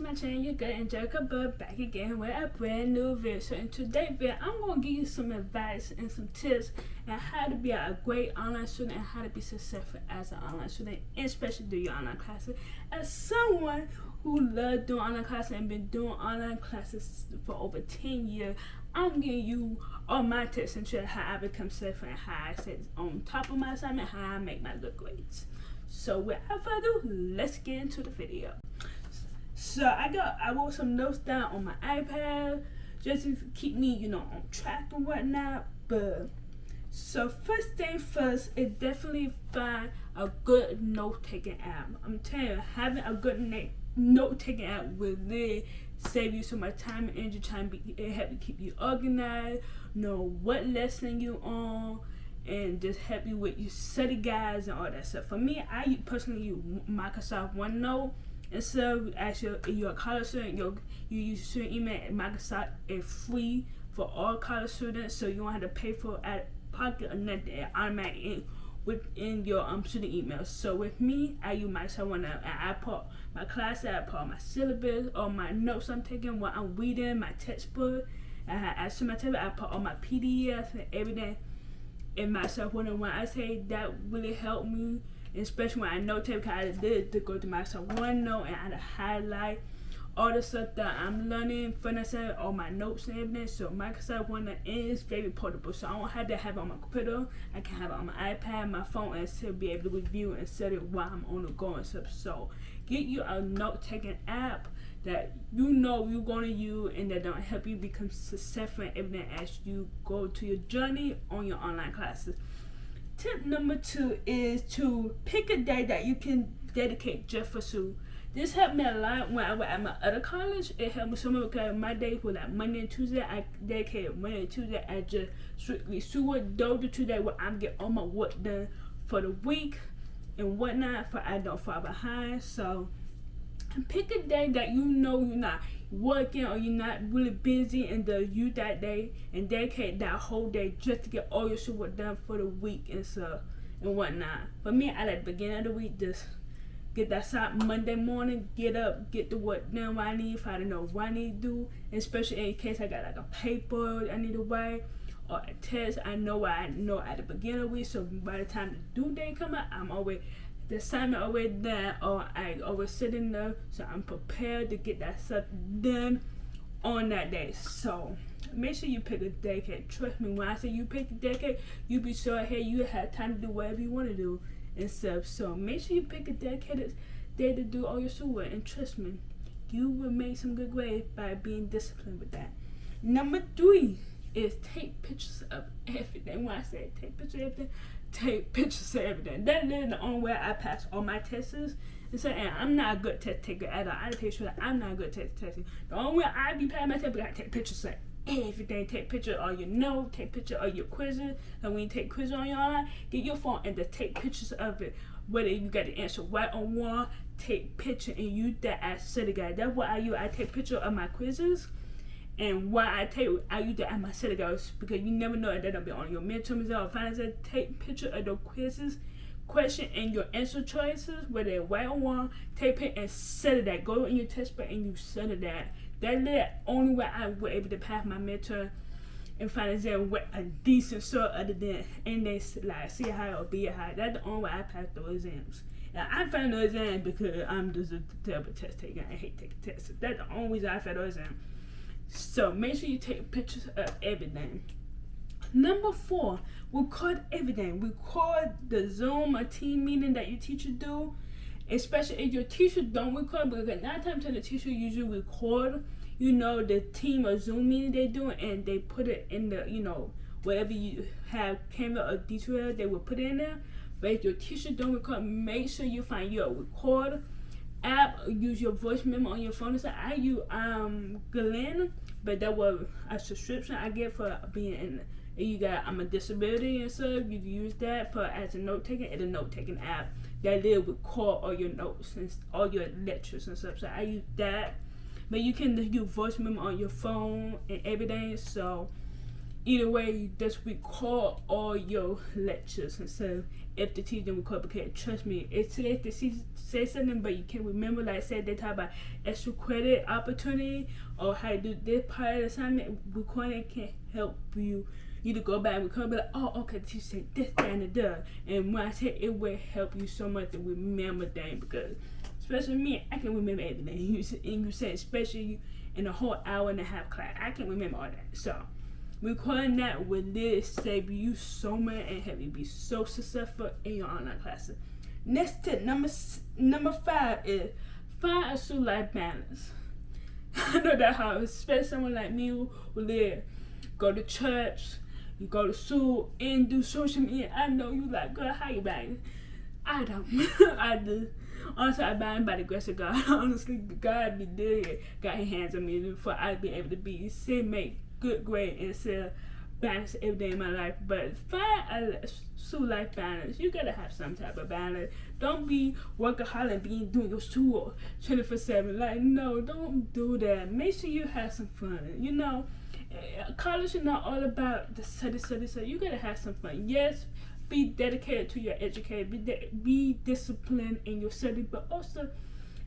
to my channel, your girl Angelica Bud, back again with a brand new video. So in today's video, I'm going to give you some advice and some tips on how to be a great online student and how to be successful as an online student, and especially do your online classes. As someone who loves doing online classes and been doing online classes for over 10 years, I'm giving you all my tips and tricks how I become successful and how I stay on top of my assignment, how I make my good grades. So without further ado, let's get into the video. So I wrote some notes down on my iPad just to keep me, on track and whatnot. But so first thing first, is definitely find a good note-taking app. I'm telling you, having a good note-taking app will really save you so much time and energy. It help you keep you organized, know what lesson you on, and just help you with your study guides and all that stuff. For me, I personally use Microsoft OneNote. And so, as you're a college student, you use student email. Microsoft is free for all college students, so you don't have to pay for it out of pocket or nothing. Automatic within your student email. So with me, I use Microsoft OneNote, and I put my class, I put my syllabus, all my notes I'm taking, what I'm reading, my textbook. I put all my PDFs and everything in Microsoft OneNote. When I say that really helped me, especially when I note tape, because I did to go to Microsoft OneNote and I had to highlight all the stuff that I'm learning for myself, all my notes and everything. So Microsoft OneNote is very portable, so I don't have to have it on my computer. I can have it on my iPad, my phone, and still be able to review and set it while I'm on the go and stuff. So get you a note-taking app that you're going to use and that don't help you become successful in everything as you go to your journey on your online classes. Tip number 2 is to pick a day that you can dedicate just for school. This helped me a lot when I was at my other college. It helped me so much because my days were like Monday and Tuesday. I dedicated Monday and Tuesday as just strictly school. Those are 2 days where I'm getting all my work done for the week and whatnot, for I don't fall behind. So pick a day that you're not working or you're not really busy, and use that day and dedicate that whole day just to get all your shit work done for the week and stuff and whatnot. For me, I like the beginning of the week, just get that start Monday morning, get up, get the work done what I need, if I don't know what I need to do, especially in case I got like a paper I need to write or a test. I know what I know at the beginning of the week, so by the time the due date come out, the assignment already done, or I always sitting there, so I'm prepared to get that stuff done on that day. So make sure you pick a dedicated. Trust me, when I say you pick a dedicated, you be sure hey, you have time to do whatever you want to do and stuff. So make sure you pick a dedicated day to do all your schoolwork, and trust me, you will make some good grades by being disciplined with that. Number 3 is take pictures of everything. When I say take pictures of everything, take pictures of everything. That is the only way I pass all my tests. And so, and I'm not a good test taker at all. I tell you that I'm not a good test taker. The only way I be passing my test, I take pictures of everything. Take pictures of your notes, take pictures of your quizzes. And when you take quizzes on your online, get your phone and just take pictures of it. Whether you got the answer right or wrong, take picture and use that as study guide. That's what I use. I take picture of my quizzes. And why I use that as my study guides, because you never know if they're gonna be on your midterm result or final. Take picture of the quizzes, question, and your answer choices, whether they're right or wrong. Take it and set it that. Go in your test book and you set it that. That's the only way I was able to pass my midterm and final exam with a decent score, other than and they like C high or B high. That's the only way I passed those exams. Now I failed those exams because I'm just a terrible test taker. I hate taking tests. That's the only reason I failed those exams. So make sure you take pictures of everything. Number 4, record everything. Record the Zoom or team meeting that your teacher do. Especially if your teacher don't record, because 9 times 10 the teacher usually record, the team or Zoom meeting they do, and they put it in the, wherever you have camera or D2L, they will put it in there. But if your teacher don't record, make sure you find your record app, use your voice memo on your phone. So I use Glenn, but that was a subscription I get for being in. You got I'm a disability and stuff. You can use that for as a note taking. It's a note taking app that will record all your notes and all your lectures and stuff. So I use that, but you can use voice memo on your phone and everything. So either way, just record all your lectures instead of if the teacher didn't record, because trust me, it's says the teacher say something but you can't remember. Like I said, they talk about extra credit opportunity or how to do this part of the assignment. Recording can help you. You to go back and record, be like, oh, okay, the teacher said this, that, and the. And when I say it will help you so much to remember things, because especially me, I can remember everything. You said, especially in a whole hour and a half class, I can remember all that. So recording that will this save you so much and help you be so successful in your online classes. Next tip, number 5 is find a school life balance. I know that hard, especially someone like me who live, go to church, you go to school, and do social media. I know you like, girl, how you bang? I don't. I do. Honestly, I bind by the grace of God. Honestly, God be good, got his hands on me before I'd be able to be, make good grade and still balance every day in my life. But find a school life balance. You gotta have some type of balance. Don't be workaholic and doing your school 24/7. Like, no, don't do that. Make sure you have some fun. You know, college is not all about the study. You gotta have some fun. Yes, be dedicated to your education. Be disciplined in your study, but also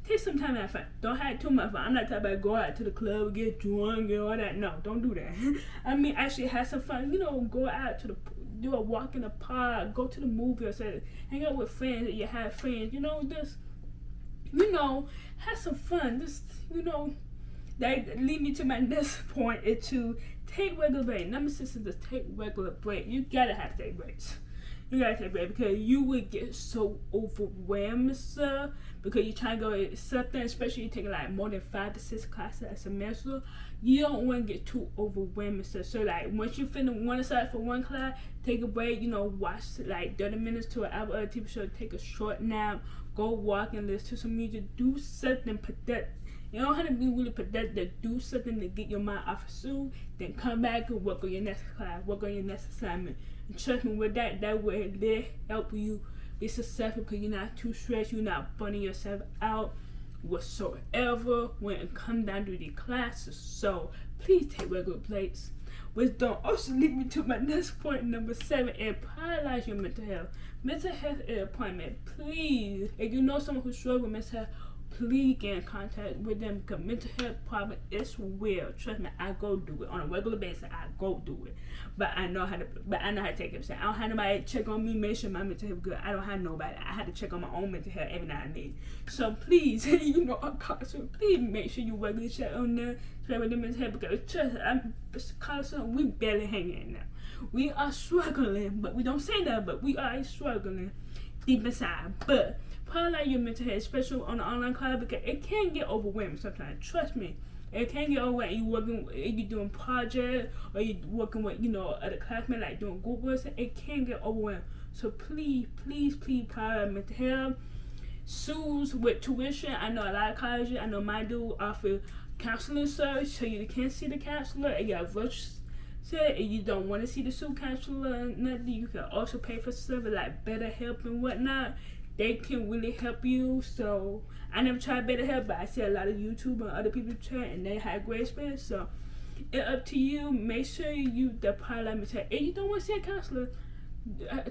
take some time out. Don't have too much fun. I'm not talking about go out to the club, get drunk, and all that. No, don't do that. I mean, actually have some fun. You know, go out to do a walk in the park, go to the movie, or say, hang out with friends. You have friends. You know, just have some fun. Just that lead me to my next point is to take regular breaks. Number 6 is to take regular breaks. You gotta have to take breaks. You gotta take a break because you would get so overwhelmed, sir. Because you're trying to go something, especially you're taking like more than 5 to 6 classes a semester. You don't want to get too overwhelmed, sir. So like once you finish one aside for one class, take a break. Watch like 30 minutes to an hour of a TV show. Take a short nap. Go walk and listen to some music. Do something productive. You don't have to be really productive. Do something to get your mind off of school. Then come back and work on your next class. Work on your next assignment. And trust me, with that way they help you be successful because you're not too stressed. You're not burning yourself out whatsoever when it comes down to the classes. So please take regular breaks. Which don't also lead me to my next point, number 7, and prioritize your mental health. Mental health is important. Please, if you know someone who struggles with mental health, please get in contact with them because mental health problem is real. Trust me, I go do it on a regular basis. I go do it, but I know how to take it. I don't have nobody check on me, make sure my mental health good. I don't have nobody. I had to check on my own mental health every now and then. So please, please make sure you regularly check on them, check with the mental health because trust me, we barely hanging now. We are struggling, but we don't say that. But we are struggling deep inside, but. Highlight your mental health, especially on the online class, because it can get overwhelming sometimes. Trust me, it can get overwhelming. You're doing projects or you're working with other classmates like doing group work. It can get overwhelming. So please prioritize mental health. Schools with tuition. I know a lot of colleges. I know mine do offer counseling service, so you can see the counselor. And you have virtual. If you don't want to see the school counselor, nothing, you can also pay for service like BetterHelp and whatnot. They can really help you. So I never tried BetterHelp, but I see a lot of YouTube and other people try and they have great experience. So it's up to you. Make sure you the pilot mental. If you don't want to see a counselor,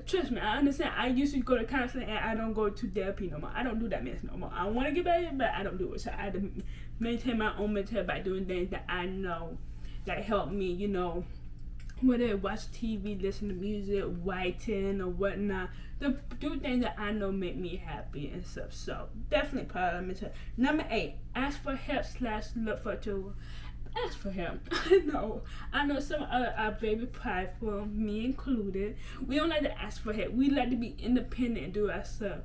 trust me, I understand. I used to go to counseling and I don't go to therapy no more. I don't do that mess no more. I want to get better, but I don't do it. So I have to maintain my own mental by doing things that I know that help me. Whether watch TV, listen to music, writing or whatnot, do things that I know make me happy and stuff. So definitely prioritize. Number 8, ask for help / look for a tool. Ask for help. I know some are very prideful, me included. We don't like to ask for help. We like to be independent and do ourselves.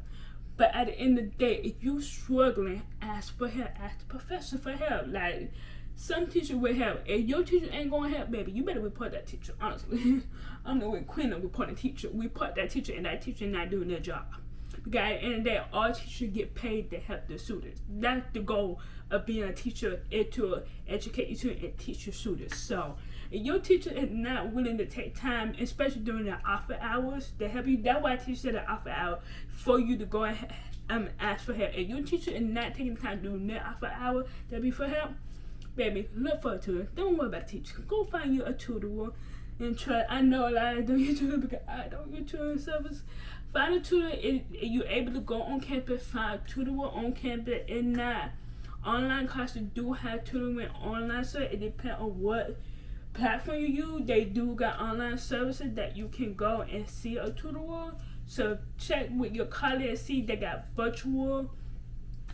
But at the end of the day, if you're struggling, ask for help. Ask the professor for help. Like, some teacher will help. If your teacher ain't gonna help, baby, you better report that teacher, honestly. I'm the queen of reporting teacher. Report that teacher and that teacher not doing their job. Because at the end of the day, all teachers get paid to help the students. That's the goal of being a teacher, is to educate your students and teach your students. So if your teacher is not willing to take time, especially during the office hours, to help you, that's why I teach at the office hour for you to go and ask for help. If your teacher is not taking time during their office hour to be for help, baby, look for a tutor. Don't worry about a teacher. Go find you a tutor. And try. I know a lot of don't use tutor because I don't use tutoring service. Find a tutor if you're able to go on campus. Find a tutor on campus and not online classes do have tutoring online, so it depends on what platform you use. They do got online services that you can go and see a tutor. So check with your college and see they got virtual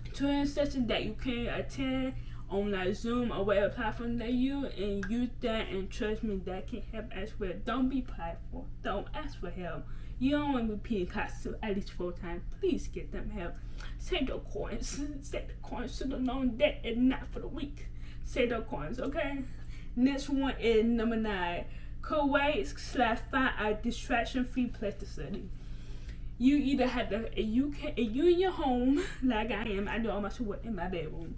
tutoring sessions that you can attend on like Zoom or whatever platform they use, and use that, and trust me, that can help as well. Don't be prideful. Don't ask for help. You don't want to repeat classes at least 4 times. Please get them help. Save the coins. Save the coins to the long debt and not for the week. Save the coins, okay? Next one is number 9. Kuwait/find a distraction-free place to study. You either have to, if you in your home like I am, I do all my work in my bedroom.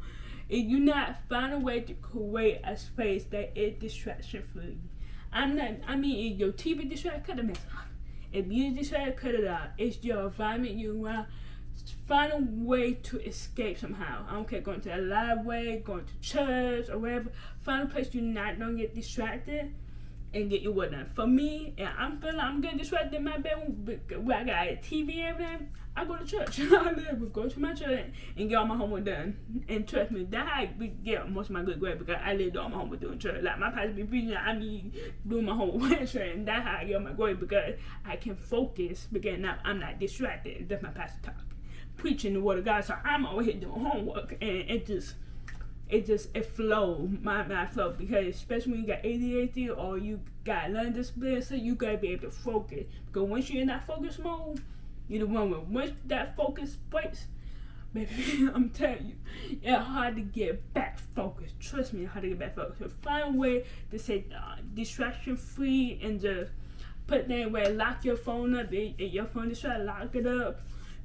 If you not find a way to create a space that is distraction free. If your TV distracted, cut the mess off. If you distracted, cut it out. It's your environment you want. Find a way to escape somehow. I don't care, going to a library, going to church, or wherever. Find a place you're not gonna get distracted and get your work done. For me, and I'm feeling I'm getting distracted in my bedroom where I got a TV and everything, I go to church. I literally go to my church and get all my homework done. And trust me, that's how I get most of my good grades, because I literally do all my homework doing church. Like my pastor be preaching, I be doing my homework and that's how I get all my grades, because I can focus, because now I'm not distracted. That's my pastor talk, preaching the word of God. So I'm over here doing homework, and it flow, my mind flow, because especially when you got ADHD or you got learning disability, so you gotta be able to focus. Because once you're in that focus mode, you're the one with once that focus breaks, baby, I'm telling you, it's hard to get back focused. Trust me, it's hard to get back focused. So find a way to say distraction free, and just put that way, lock your phone up. If your phone is trying to lock it up,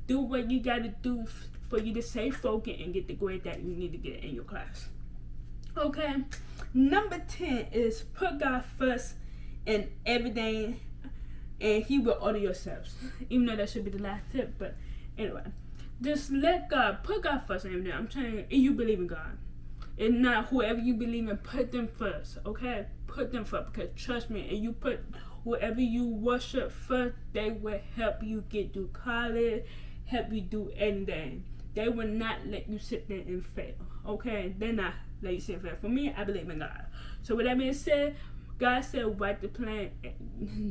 do what you gotta do for you to stay focused and get the grade that you need to get in your class. Okay, number 10 is put God first in everything, and He will order your steps. Even though that should be the last tip, but anyway, just let God, put God first in everything. I'm telling you, if you believe in God, and not whoever you believe in, put them first. Okay, put them first, because trust me, if you put whoever you worship first, they will help you get through college, help you do anything. They will not let you sit there and fail. Okay, they're not let you sit and fail. For me, I believe in God. So with that being said, God said write the plan,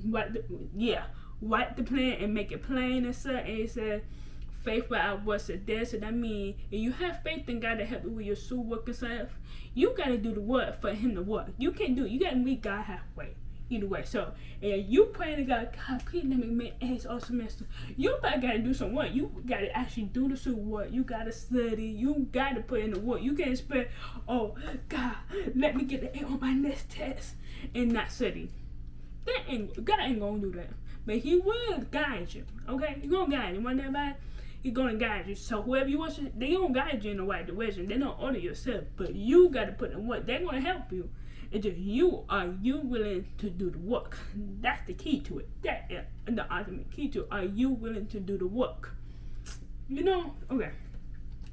write the plan and make it plain and stuff. And He said faith without works is dead. So that means if you have faith in God to help you with your schoolwork and stuff, you gotta do the work for Him to work. You can't do it. You gotta meet God halfway. Either way, so and you praying to God, please let me make A's all semester. You gotta do some work. You gotta actually do the school work. You gotta study. You gotta put in the work. You can't expect, oh God, let me get an A on my next test and not study. God ain't gonna do that. But He will guide you. Okay, He gonna guide you. One day about He's gonna guide you. So whoever you want, they gonna guide you in the right direction. They don't order yourself, but you gotta put in work. They're gonna help you. It's just are you willing to do the work? That's the key to it. That is the ultimate key to it. Are you willing to do the work? You know? Okay.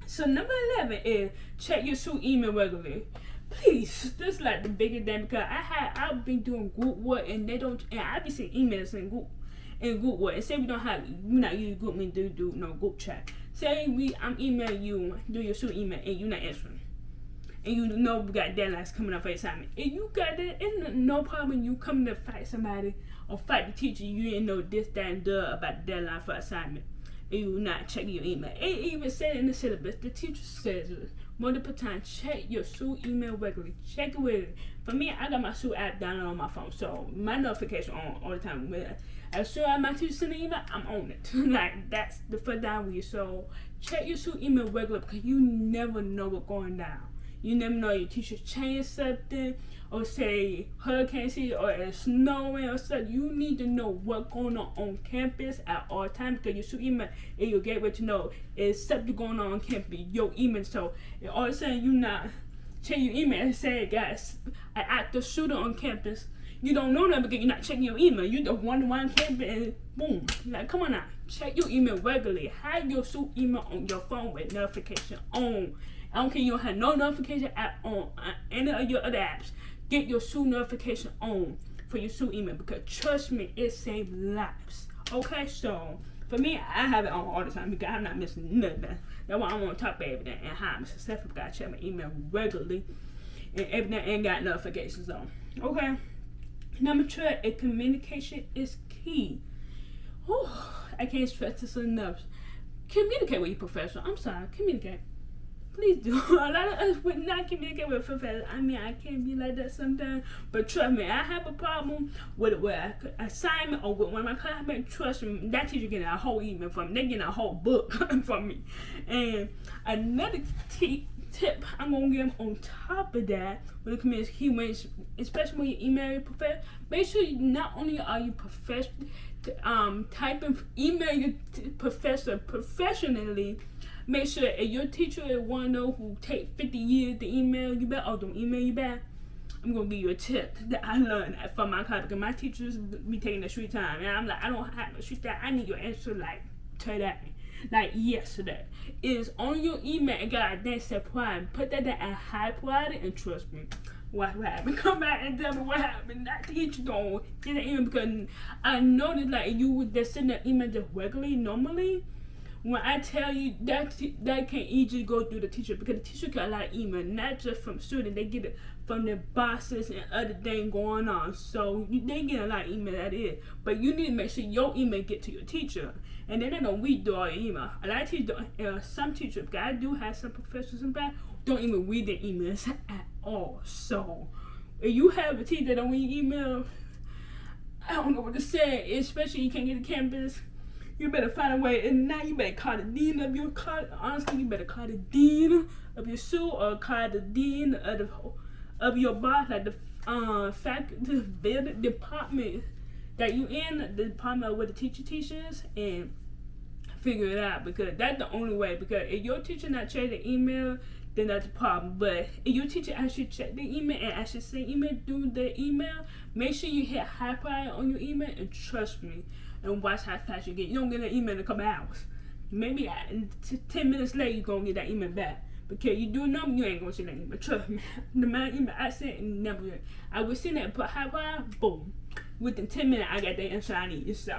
So number 11 is check your school email regularly. Please, this is like the biggest thing, because I've been doing group work and I be seeing emails in group work. And say we not use group, we do no group chat. Say I'm emailing you, do your school email, and you're not answering. And you know we got deadlines coming up for assignment. If you got that, it's no problem you come to fight somebody or fight the teacher. You didn't know this, that, and the about the deadline for assignment. And you not checking your email. It even said in the syllabus, the teacher says it multiple times, check your school email regularly. Check it with it. For me, I got my school app downloaded on my phone, so my notification on all the time. As soon as my teacher send an email, I'm on it. Like, that's the first down with you. So check your school email regularly, because you never know what's going down. You never know your teacher changed something, or say hurricane season, or it's snowing or something. You need to know what's going on campus at all times, because your school email and your gateway to know is something going on campus, your email. So if all of a sudden you not check your email and say, guys, an active shooter on campus, you don't know that because you're not checking your email. You the one campus and boom. Like, come on now, check your email regularly. Have your school email on your phone with notification on. I don't care, you don't have no notification app on any of your other apps. Get your school notification on. for your school email, because trust me, it saves lives. Okay, so for me, I have it on all the time because I'm not missing nothing. That's why I'm on top of everything, and how I'm successful. I check my email regularly, and everything ain't got notifications on. Okay. Number 2, communication is key. Whew, I can't stress this enough. Communicate with your professional. I'm sorry, communicate. Please do. A lot of us would not communicate with professors. I mean, I can't be like that sometimes. But trust me, I have a problem with assignment or with one of my classmates. Trust me, that teacher getting a whole email from me. They getting a whole book from me. And another tip I'm gonna give on top of that when it comes to keywords, especially when you email your professor, make sure not only are you email your professor professionally. Make sure if your teacher is one of those who take 50 years to email you back or don't email you back, I'm gonna give you a tip that I learned from my class, because my teachers be taking the sweet time, and I'm like, I don't have no sweet time. I need your answer like today, like yesterday. It's on your email and got a damn surprise. Put that at high priority, and trust me, what happened? Come back and tell me what happened. That teacher don't get an email, because I noticed like you would just send an email just regularly normally. When I tell you that can easily go through the teacher, because the teacher got a lot of email, not just from students, they get it from their bosses and other things going on. So they get a lot of email, that is. But you need to make sure your email get to your teacher. And then they don't read through all your email. A lot of teachers don't, some teachers, because I do have some professors in back, don't even read their emails at all. So if you have a teacher that don't read email, I don't know what to say, especially you can't get to campus. You better find a way, and now you better call the dean of your college. Honestly, you better call the dean of your school, or call the dean of your boss, like the faculty, the department that you in, the department where the teacher teaches, and figure it out, because that's the only way. Because if your teacher not check the email, then that's a problem. But if your teacher actually check the email and actually send email through the email, make sure you hit high priority on your email, and trust me, and watch how fast you get. You don't get an email in a couple hours. Maybe 10 minutes later, you're going to get that email back. Because you do know you ain't going to see that email. Trust me. The amount of email I sent, and never. I would send that, put high priority, boom. Within 10 minutes, I got the answer I need. So,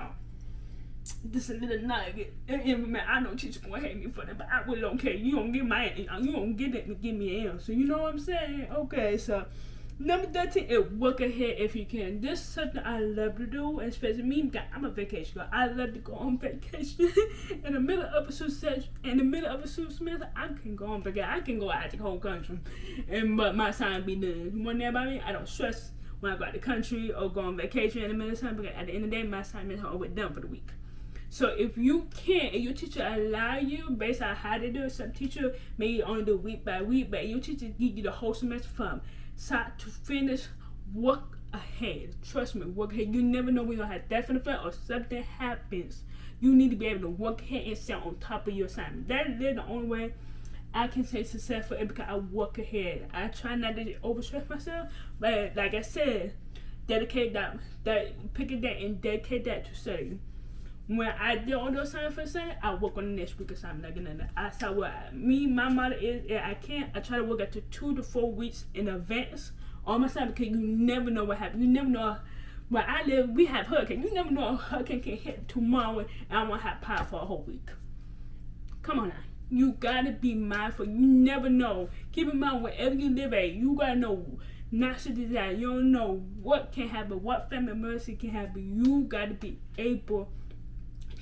just a little nugget. And man, I know teachers going to hate me for that, but I really don't care. You don't get you don't get it and give me an answer. You know what I'm saying? Okay, so. Number 13 is work ahead if you can. This is something I love to do, especially me, because I'm a vacation girl. I love to go on vacation. In the middle of a semester, I can go on vacation. I can go out the whole country, but my time be done. You want to know about me? I don't stress when I go out the country or go on vacation in the middle of time, because at the end of the day, my assignment is always done for the week. So if you can, if your teacher allow you, based on how they do it, some teacher may only do week by week, but your teacher give you the whole semester from start to finish, work ahead. Trust me, work ahead. You never know when you'll have definite effect or something happens. You need to be able to work ahead and stay on top of your assignment. That is the only way I can say successful, because I work ahead. I try not to overstress myself, but like I said, dedicate pick a day and dedicate that to study. When I did all those assignments for Sunday, I work on the next week assignment. I saw what my motto is, I try to work up to 2 to 4 weeks in advance on my assignment, because you never know what happens. You never know. Where I live, we have hurricane. You never know a hurricane can hit tomorrow, and I won't have power for a whole week. Come on now. You gotta be mindful. You never know. Keep in mind, wherever you live at, you gotta know not to do that. You don't know what can happen, what family emergency can happen. You gotta be able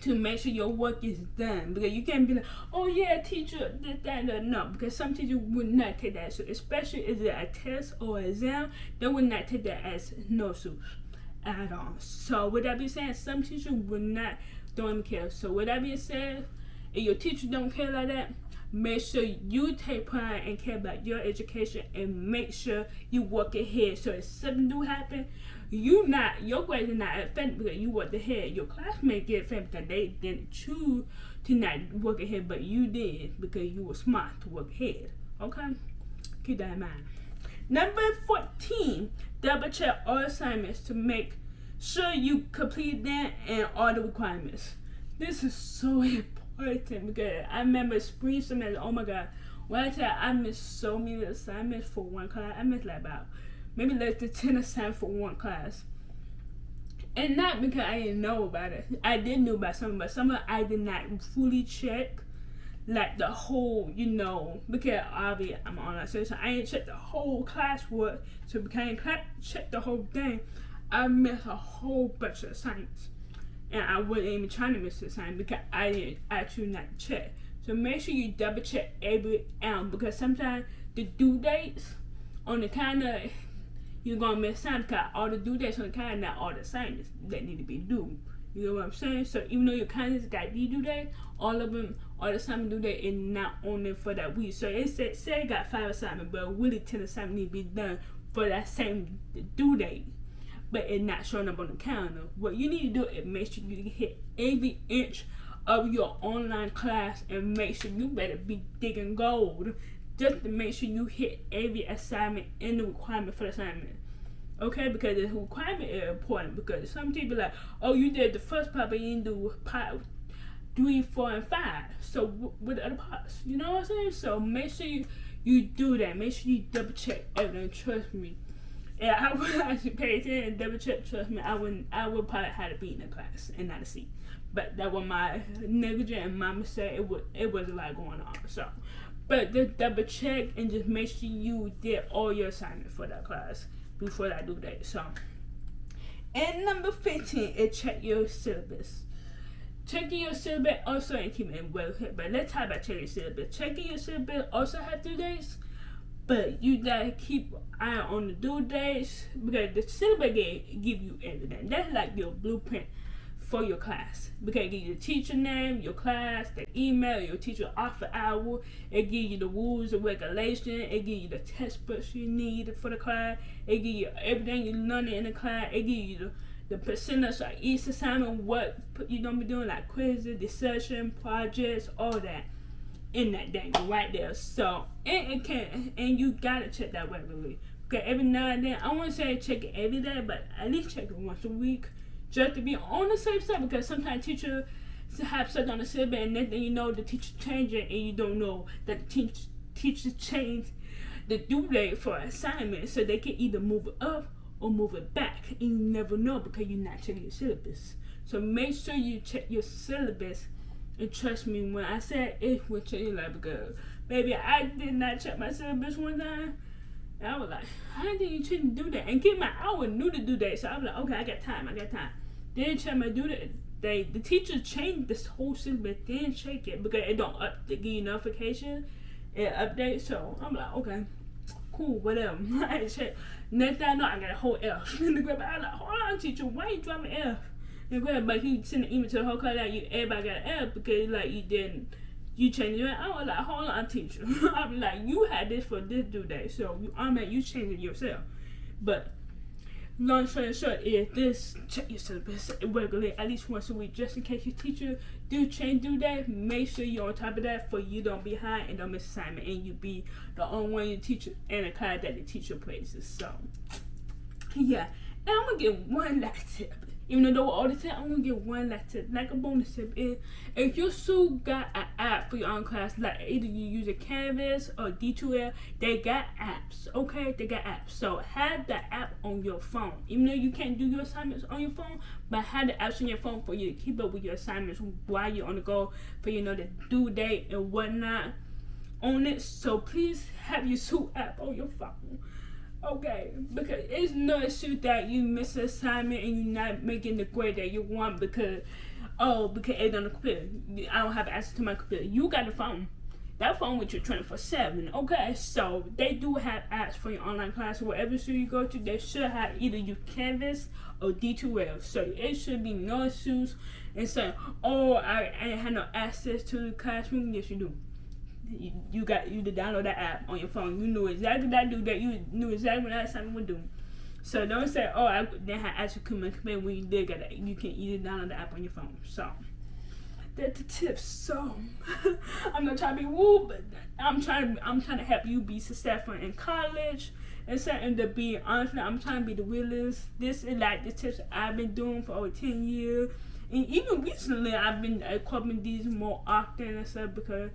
to make sure your work is done, because you can't be like, oh yeah, teacher, that. No, because some teachers would not take that. So especially if it's a test or exam, they would not take that as no soup at all. So with that being said, some teachers would not don't care. So with that being said, if your teacher don't care like that, make sure you take pride and care about your education, and make sure you work ahead. So if something do happen, your grades are not affected because you worked ahead. Your classmates get affected because they didn't choose to not work ahead, but you did because you were smart to work ahead. Okay? Keep that in mind. Number 14, double check all assignments to make sure you complete them and all the requirements. This is so important, because I remember spring semester, oh my God, when I tell you I missed so many assignments for one class. I missed like about maybe less than 10 assignments for one class. And not because I didn't know about it. I did know about some, but some of it I did not fully check. Like the whole, because obviously I'm online, so I ain't checked the whole classwork. So because I ain't check the whole thing, I missed a whole bunch of assignments. And I wasn't even trying to miss the assignment because I didn't actually not check. So make sure you double check every because sometimes the due dates on the calendar, you're gonna miss time because all the due dates on the calendar, not all the assignments that need to be due. You know what I'm saying? So even though your calendars got the due date, all of them, all the assignment due date is not on there for that week. So it say it got 5 assignments, but really 10 assignments need to be done for that same due date. But it's not showing up on the calendar. What you need to do is make sure you hit every inch of your online class and make sure you better be digging gold just to make sure you hit every assignment and the requirement for the assignment. Okay, because the requirement is important because some people like, oh, you did the first part but you didn't do part 3, 4, and 5. So what the other parts? You know what I'm saying? So make sure you do that. Make sure you double check everything. Trust me. And I would actually pay attention and double check. Trust me, I would probably have to be in the class and not a C. But that was my negligence and my mistake. It was a lot going on. So, but just double check and just make sure you did all your assignments for that class before that due date. So, and number 15 is check your syllabus. Checking your syllabus also ain't keeping it well hit. But let's talk about checking your syllabus. Checking your syllabus also have due dates. But you gotta keep an eye on the due dates because the syllabus give you everything. That's like your blueprint for your class. Because it gives you the teacher name, your class, the email, your teacher offer hour. It gives you the rules and regulations. It gives you the textbooks you need for the class. It gives you everything you learn in the class. It gives you the percentage of each assignment, what you're gonna be doing, like quizzes, discussion, projects, all that. In that thing right there. So and you gotta check that regularly. Okay, every now and then, I won't say check it every day, but at least check it once a week, just to be on the safe side. Because sometimes teachers have stuff on the syllabus, and then you know the teacher changed it, and you don't know that the teacher changed the due date for assignment, so they can either move it up or move it back, and you never know because you're not checking your syllabus. So make sure you check your syllabus. And trust me, when I said it would change your life, because baby, I did not check my syllabus one time. And I was like, how did you shouldn't do that? And keep in mind, I was new to do that, so I was like, okay, I got time. Didn't check my due date. The teacher changed this whole syllabus, didn't check it because it don't give you notification and update. So I'm like, okay, cool, whatever. I ain't check. Next thing I know, I got a whole F in the grade. I was like, hold on, teacher, why you dropping F? But he sent an email to the whole class that everybody got an F because like you changed it. I was like, hold on, teacher. I'm like, you had this for this due date, so you changed it yourself. But long story short is this: check your syllabus regularly, at least once a week, just in case your teacher do change due date. Make sure you're on top of that, for you don't be behind and don't miss assignment, and you be the only one you teacher in a class that the teacher praises. So yeah, and I'm gonna give one last tip. Even though all the time, I'm gonna get one last tip, like a bonus tip. If your school got an app for your own class, like either you use a Canvas or D2L, they got apps, okay? They got apps. So have the app on your phone. Even though you can't do your assignments on your phone, but have the apps on your phone for you to keep up with your assignments while you're on the go, for the due date and whatnot on it. So please have your school app on your phone. Okay, because it's no excuse that you miss an assignment and you're not making the grade that you want because it's on the computer. I don't have access to my computer. You got a phone. That phone with you 24/7. Okay, so they do have apps for your online class. Wherever school you go to, they should have either use Canvas or D2L. So it should be no excuse and say, oh, I ain't have no access to the classroom. Yes, you do. You to download that app on your phone. You knew exactly that do that. You knew exactly what that assignment would do. So don't say, oh, I didn't have access to my computer when you did get it. You can either download the app on your phone. So that's the tips. So I'm not trying to be woo, but I'm trying to help you be successful in college. And something to be honest, I'm trying to be the realist. This is like the tips I've been doing for over 10 years. And even recently, I've been incorporating these more often and stuff because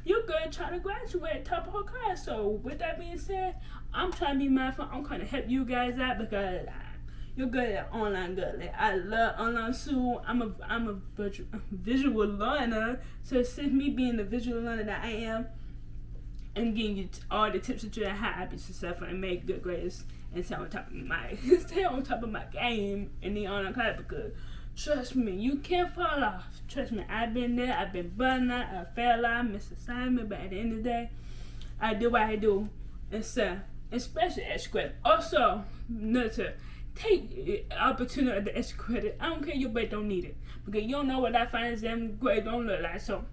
you're good trying to graduate top of her class. So with that being said, I'm trying to be mindful. I'm trying to help you guys out because you're good at online good. Like, I love online school. I'm a visual learner. So since me being the visual learner that I am, I'm giving you all the tips that you how I be successful and make good grades and stay on top of my game in the online class, because trust me, you can't fall off. Trust me, I've been there, I've been burnt out, I fell out, missed assignment, but at the end of the day, I do what I do. And so, especially extra credit. Also, another, take opportunity of the extra credit. I don't care your grade don't need it, because you don't know what that final exam grade don't look like. So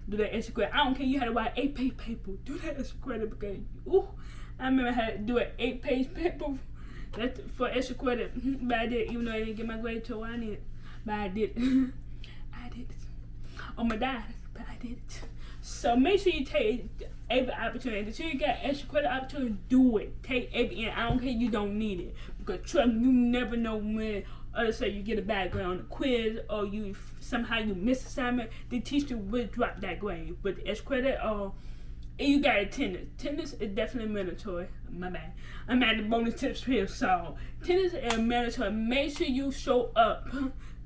do that extra credit. I don't care you had to write 8-page paper. Do that extra credit, because I remember I had to do an 8-page paper for extra credit, but I did, even though I didn't get my grade to what I needed. But I did. I did it. Oh my God, but I did it. So make sure you take every opportunity. Until you get extra credit opportunity, do it. Take every, and I don't care you don't need it. Because trust me, you never know when, let's say you get a bad grade on the quiz, or you somehow you miss assignment, the teacher will drop that grade. But the extra credit, and you got attendance. Attendance is definitely mandatory. My bad. I'm at the bonus tips here. So attendance is mandatory. Make sure you show up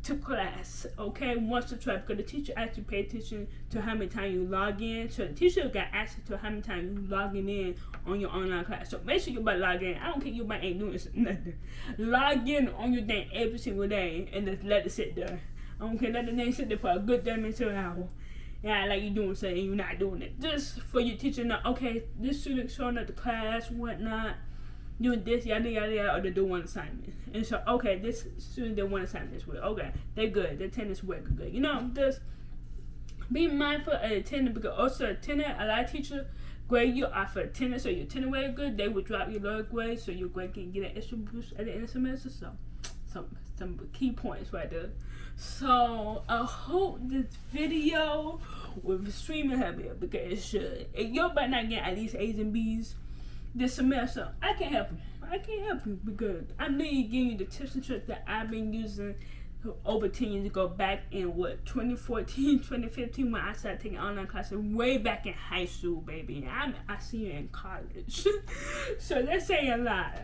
to class, okay, once a try, because the teacher actually pay attention to how many times you log in. So the teacher got access to how many times you logging in on your online class. So make sure you about log in. I don't care you about ain't doing nothing. Log in on your thing every single day and just let it sit there. I don't care, let the thing sit there for a good 30 minutes to an hour. Yeah, like you doing something and you're not doing it. Just for your teacher to know, okay, this student showing up to class, whatnot, doing this, yada yada yada, or they do one assignment. And so, okay, this student did one assignment this week. Okay, they're good. Their attendance work good. You know, just be mindful of attendance, because also attendance, a lot of teachers grade you off of attendance. So your attendance grade good, they will drop your lower grade, so your grade can get an extra boost at the end of the semester. So some key points right there. So I hope this video will be extremely happy, because it should. If you better not get at least A's and B's this semester, I can't help you. I can't help you, because I'm literally giving you the tips and tricks that I've been using over 10 years ago, back in 2014, 2015, when I started taking online classes, way back in high school, baby. I see you in college. So that's saying a lot.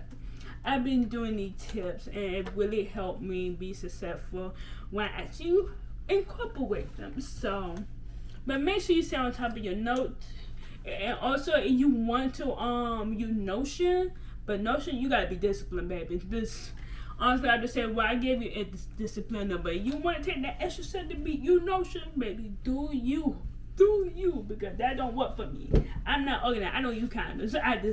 I've been doing these tips, and it really helped me be successful when I actually incorporate them. So, but make sure you stay on top of your notes. And also, if you want to use Notion, but Notion, you gotta be disciplined, baby. This, honestly, I just said, well, I gave you a discipline, but you want to take that extra step to be you Notion, baby. Do you, because that don't work for me. I'm not organized. I know you kind of. So I'm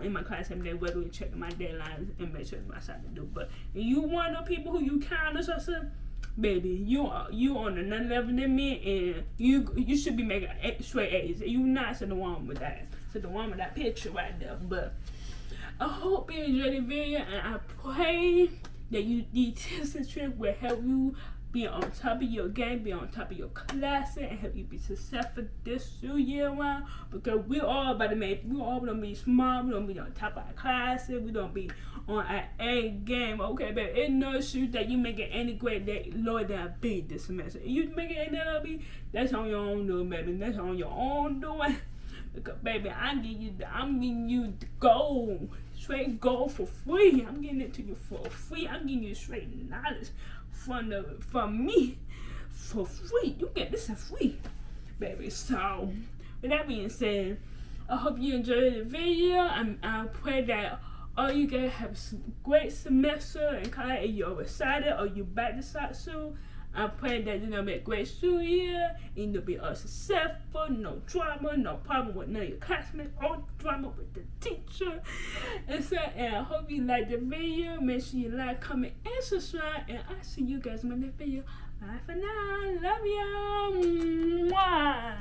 in my class every day, regularly checking my deadlines and make sure it's my side to do. But if you one of the people who you kind of something, baby, you on another level than me, and you should be making straight A's. You not so the one with that, that picture right there. But I hope you enjoyed the video, and I pray that these tips and tricks will help you be on top of your game, be on top of your classes, and help you be successful this school year round. Because we all about to gonna be smart, we gonna be on top of our classes, we gonna be on our A game. Okay, baby, it no shoot that you making any grade that lower than a B this semester. If you making any other B, that's on your own doing, baby. That's on your own doing. Because baby, I'm giving you the gold, straight gold for free. I'm getting it to you for free. I'm giving you straight knowledge from me for free. You get this for free, baby. So with that being said, I hope you enjoyed the video. I pray that all you guys have a great semester in college, and you're excited or you back to start soon. I pray that you're gonna be a great school year, and you'll be successful, no drama, no problem with none of your classmates, all drama with the teacher. And I hope you like the video. Make sure you like, comment, and subscribe, and I'll see you guys in my next video. Bye for now. Love y'all. Mwah.